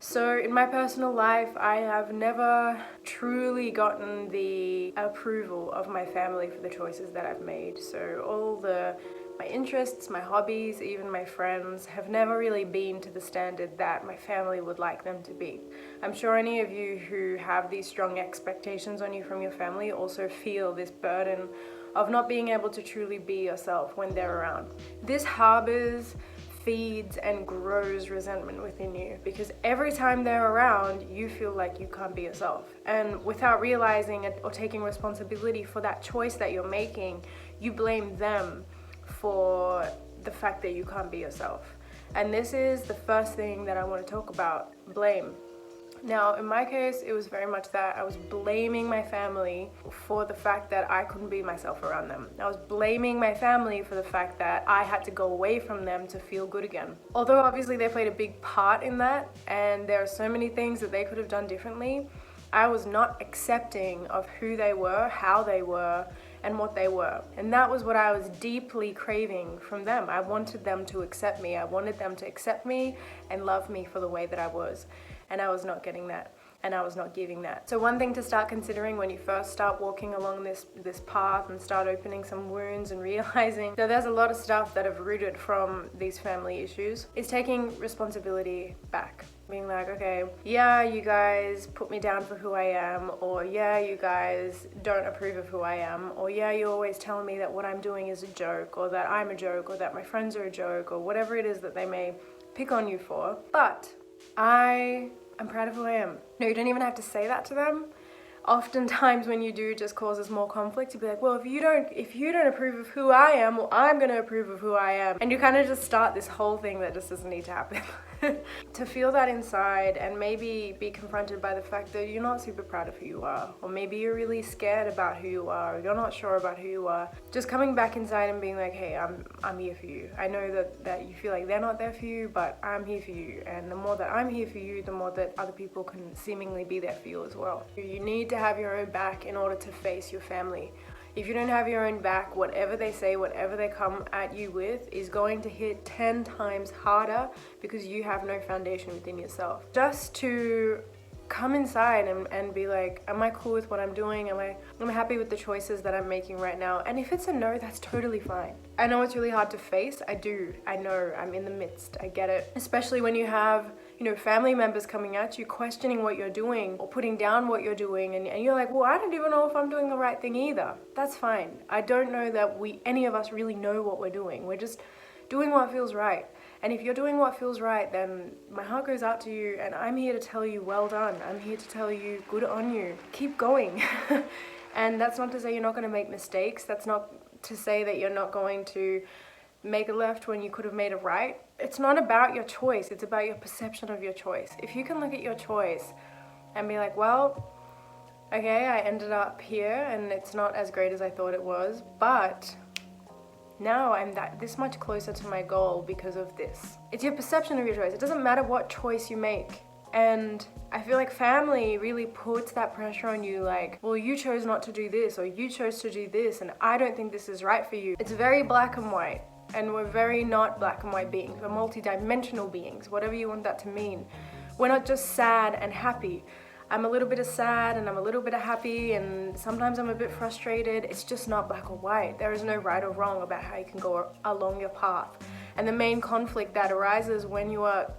So in my personal life, I have never truly gotten the approval of my family for the choices that I've made. So my interests, my hobbies, even my friends have never really been to the standard that my family would like them to be. I'm sure any of you who have these strong expectations on you from your family also feel this burden of not being able to truly be yourself when they're around. This harbors, feeds, and grows resentment within you because every time they're around, you feel like you can't be yourself. And without realizing it or taking responsibility for that choice that you're making, you blame them for the fact that you can't be yourself. And this is the first thing that I want to talk about: blame. Now, in my case, it was very much that I was blaming my family for the fact that I couldn't be myself around them. I was blaming my family for the fact that I had to go away from them to feel good again. Although obviously they played a big part in that, and there are so many things that they could have done differently, I was not accepting of who they were, how they were, and what they were. And that was what I was deeply craving from them. I wanted them to accept me. I wanted them to accept me and love me for the way that I was. And I was not getting that, and I was not giving that. So one thing to start considering when you first start walking along this path and start opening some wounds and realizing that there's a lot of stuff that have rooted from these family issues is taking responsibility back. Being like, okay, yeah, you guys put me down for who I am, or yeah, you guys don't approve of who I am, or yeah, you're always telling me that what I'm doing is a joke, or that I'm a joke, or that my friends are a joke, or whatever it is that they may pick on you for. But I'm proud of who I am. No, you don't even have to say that to them. Oftentimes when you do, it just causes more conflict. You'd be like, well, if you don't approve of who I am, well, I'm going to approve of who I am. And you kind of just start this whole thing that just doesn't need to happen. To feel that inside and maybe be confronted by the fact that you're not super proud of who you are, or maybe you're really scared about who you are, or you're not sure about who you are. Just coming back inside and being like, hey, I'm here for you. I know that you feel like they're not there for you, but I'm here for you. And the more that I'm here for you, the more that other people can seemingly be there for you as well. You need to have your own back in order to face your family. If you don't have your own back, whatever they say, whatever they come at you with is going to hit 10 times harder because you have no foundation within yourself. Just to come inside and be like, am I cool with what I'm doing? Am I happy with the choices that I'm making right now? And if it's a no, that's totally fine. I know it's really hard to face. I know, I'm in the midst. I get it. Especially when you have, family members coming at you, questioning what you're doing or putting down what you're doing. And you're like, well, I don't even know if I'm doing the right thing either. That's fine. I don't know that any of us really know what we're doing. We're just doing what feels right. And if you're doing what feels right, then my heart goes out to you, and I'm here to tell you, well done. I'm here to tell you, good on you. Keep going. And that's not to say you're not going to make mistakes. That's not to say that you're not going to make a left when you could have made a right. It's not about your choice. It's about your perception of your choice. If you can look at your choice and be like, well, okay, I ended up here and it's not as great as I thought it was, but now I'm this much closer to my goal because of this. It's your perception of your choice. It doesn't matter what choice you make. And I feel like family really puts that pressure on you, like, well, you chose not to do this, or you chose to do this, and I don't think this is right for you. It's very black and white, and we're very not black and white beings. We're multi-dimensional beings, whatever you want that to mean. We're not just sad and happy. I'm a little bit of sad and I'm a little bit of happy, and sometimes I'm a bit frustrated. It's just not black or white. There is no right or wrong about how you can go along your path. And the main conflict that arises when you are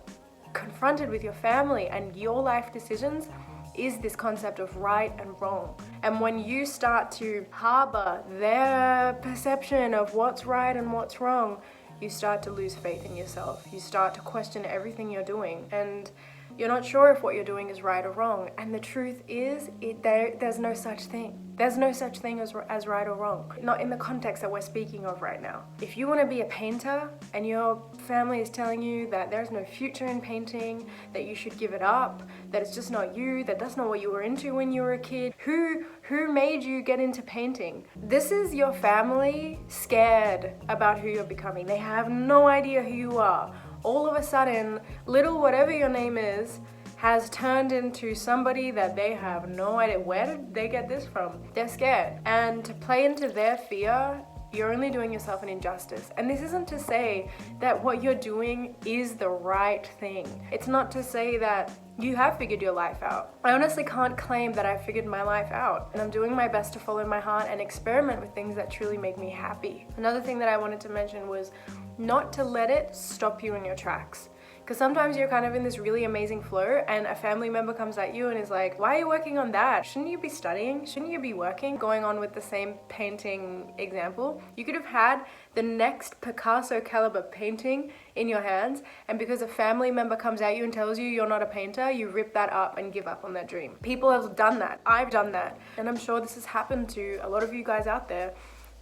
confronted with your family and your life decisions is this concept of right and wrong. And when you start to harbor their perception of what's right and what's wrong, you start to lose faith in yourself. You start to question everything you're doing, and you're not sure if what you're doing is right or wrong. And the truth is, there's no such thing. There's no such thing as right or wrong. Not in the context that we're speaking of right now. If you want to be a painter and your family is telling you that there's no future in painting, that you should give it up, that it's just not you, that that's not what you were into when you were a kid, who made you get into painting? This is your family scared about who you're becoming. They have no idea who you are. All of a sudden, little whatever your name is has turned into somebody that they have no idea. Where did they get this from? They're scared. And to play into their fear, you're only doing yourself an injustice. And this isn't to say that what you're doing is the right thing. It's not to say that You have figured your life out. I honestly can't claim that I figured my life out, and I'm doing my best to follow my heart and experiment with things that truly make me happy. Another thing that I wanted to mention was not to let it stop you in your tracks. Because sometimes you're kind of in this really amazing flow and a family member comes at you and is like, why are you working on that? Shouldn't you be studying? Shouldn't you be working? Going on with the same painting example, you could have had the next Picasso caliber painting in your hands, and because a family member comes at you and tells you you're not a painter, you rip that up and give up on that dream. People have done that. I've done that. And I'm sure this has happened to a lot of you guys out there,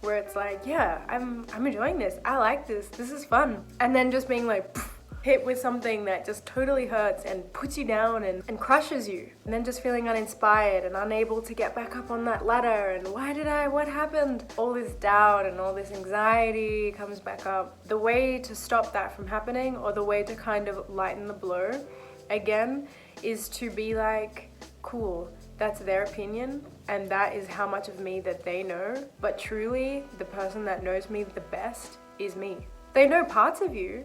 where it's like, yeah, I'm enjoying this. I like this. This is fun. And then just being like, hit with something that just totally hurts and puts you down and crushes you. And then just feeling uninspired and unable to get back up on that ladder and what happened? All this doubt and all this anxiety comes back up. The way to stop that from happening, or the way to kind of lighten the blow, again, is to be like, cool, that's their opinion and that is how much of me that they know. But truly, the person that knows me the best is me. They know parts of you,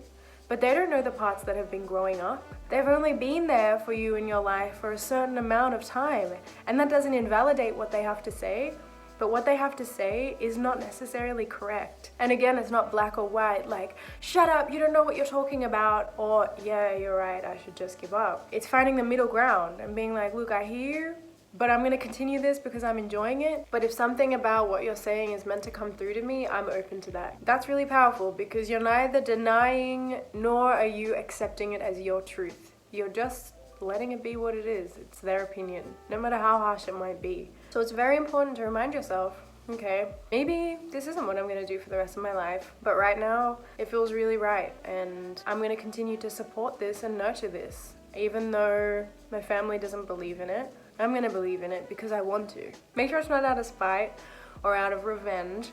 but they don't know the parts that have been growing up. They've only been there for you in your life for a certain amount of time. And that doesn't invalidate what they have to say, but what they have to say is not necessarily correct. And again, it's not black or white, like, shut up, you don't know what you're talking about, or yeah, you're right, I should just give up. It's finding the middle ground and being like, look, I hear you, but I'm gonna continue this because I'm enjoying it. But if something about what you're saying is meant to come through to me, I'm open to that. That's really powerful, because you're neither denying nor are you accepting it as your truth. You're just letting it be what it is. It's their opinion, no matter how harsh it might be. So it's very important to remind yourself, okay, maybe this isn't what I'm gonna do for the rest of my life, but right now it feels really right, and I'm gonna continue to support this and nurture this. Even though my family doesn't believe in it, I'm gonna believe in it because I want to. Make sure it's not out of spite or out of revenge,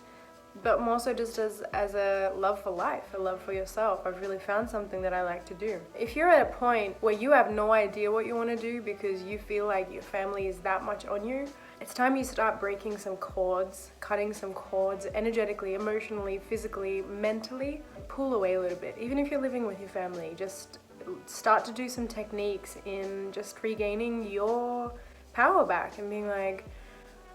but more so just as a love for life, a love for yourself. I've really found something that I like to do. If you're at a point where you have no idea what you want to do because you feel like your family is that much on you, it's time you start breaking some cords, cutting some cords energetically, emotionally, physically, mentally. Pull away a little bit. Even if you're living with your family, just start to do some techniques in just regaining your power back and being like,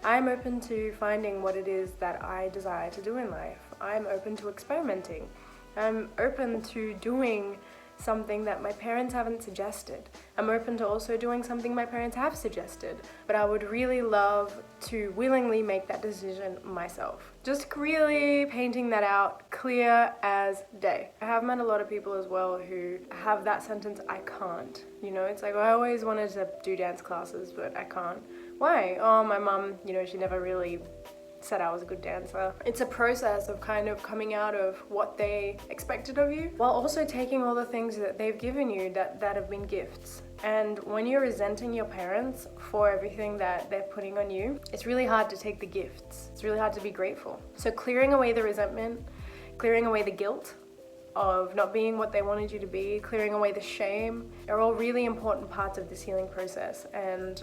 I'm open to finding what it is that I desire to do in life. I'm open to experimenting. I'm open to doing something that my parents haven't suggested. I'm open to also doing something my parents have suggested, but I would really love to willingly make that decision myself. Just really painting that out clear as day. I have met a lot of people as well who have that sentence, I can't. You know, it's like, I always wanted to do dance classes, but I can't. Why? Oh, my mum, she never really said I was a good dancer. It's a process of kind of coming out of what they expected of you, while also taking all the things that they've given you that have been gifts. And when you're resenting your parents for everything that they're putting on you, it's really hard to take the gifts. It's really hard to be grateful. So clearing away the resentment, clearing away the guilt of not being what they wanted you to be, clearing away the shame, are all really important parts of this healing process. And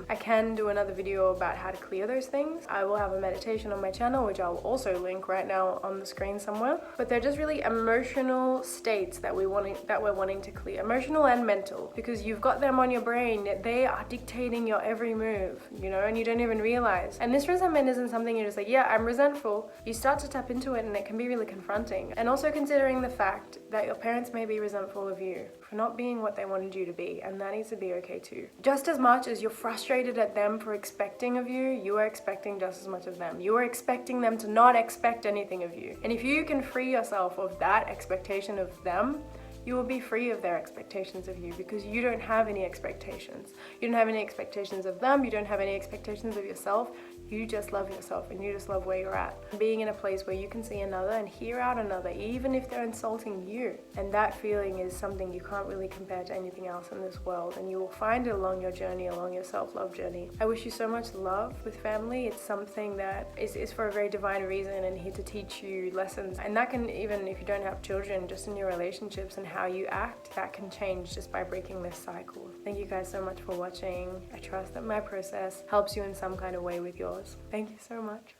I can do another video about how to clear those things. I will have a meditation on my channel, which I'll also link right now on the screen somewhere. But they're just really emotional states that we're wanting to clear, emotional and mental, because you've got them on your brain. They are dictating your every move, and you don't even realize. And this resentment isn't something you're just like, yeah, I'm resentful. You start to tap into it and it can be really confronting. And also considering the fact that your parents may be resentful of you for not being what they wanted you to be, and that needs to be okay too. Just as much as you're frustrated at them for expecting of you, you are expecting just as much of them. You are expecting them to not expect anything of you. And if you can free yourself of that expectation of them, you will be free of their expectations of you, because you don't have any expectations. You don't have any expectations of them. You don't have any expectations of yourself. You just love yourself and you just love where you're at. Being in a place where you can see another and hear out another, even if they're insulting you. And that feeling is something you can't really compare to anything else in this world. And you will find it along your journey, along your self-love journey. I wish you so much love with family. It's something that is for a very divine reason and here to teach you lessons. And that can, even if you don't have children, just in your relationships and how you act, that can change just by breaking this cycle. Thank you guys so much for watching. I trust that my process helps you in some kind of way with yours. Thank you so much.